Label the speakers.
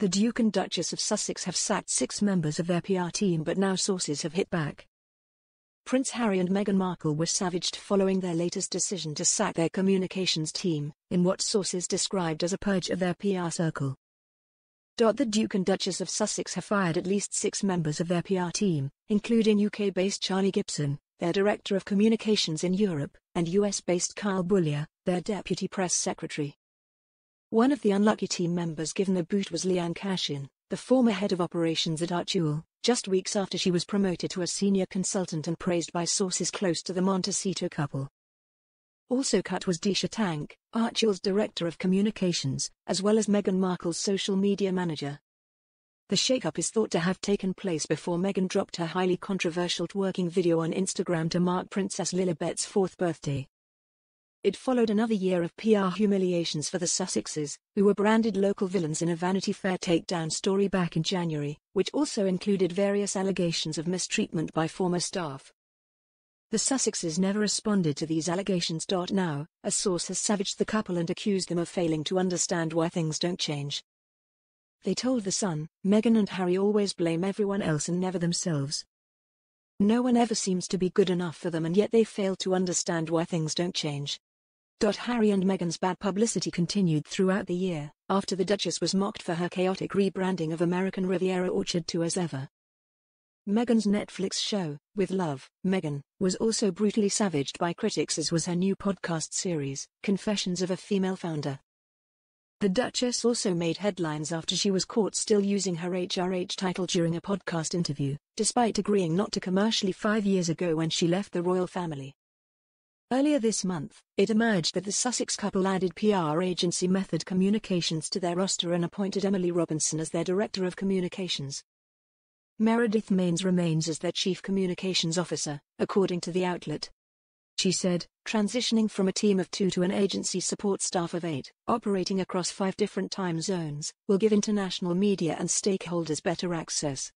Speaker 1: The Duke and Duchess of Sussex have sacked 6 members of their PR team, but now sources have hit back. Prince Harry and Meghan Markle were savaged following their latest decision to sack their communications team, in what sources described as a purge of their PR circle. The Duke and Duchess of Sussex have fired at least 6 members of their PR team, including UK-based Charlie Gibson, their Director of Communications in Europe, and US-based Kyle Boulier, their Deputy Press Secretary. One of the unlucky team members given the boot was Leanne Cashin, the former head of operations at Archewell, just weeks after she was promoted to a senior consultant and praised by sources close to the Montecito couple. Also cut was Disha Tank, Archewell's Director of Communications, as well as Meghan Markle's social media manager. The shake-up is thought to have taken place before Meghan dropped her highly controversial twerking video on Instagram to mark Princess Lilibet's 4th birthday. It followed another year of PR humiliations for the Sussexes, who were branded local villains in a Vanity Fair takedown story back in January, which also included various allegations of mistreatment by former staff. The Sussexes never responded to these allegations. Now, a source has savaged the couple and accused them of failing to understand why things don't change. They told The Sun, "Meghan and Harry always blame everyone else and never themselves. No one ever seems to be good enough for them, and yet they fail to understand why things don't change." Harry and Meghan's bad publicity continued throughout the year, after the Duchess was mocked for her chaotic rebranding of American Riviera Orchard to As Ever. Meghan's Netflix show, With Love, Meghan, was also brutally savaged by critics, as was her new podcast series, Confessions of a Female Founder. The Duchess also made headlines after she was caught still using her HRH title during a podcast interview, despite agreeing not to commercially 5 years ago when she left the royal family. Earlier this month, it emerged that the Sussex couple added PR agency Method Communications to their roster and appointed Emily Robinson as their Director of Communications. Meredith Maines remains as their Chief Communications Officer, according to the outlet. She said, "Transitioning from a team of 2 to an agency support staff of 8, operating across 5 different time zones, will give international media and stakeholders better access.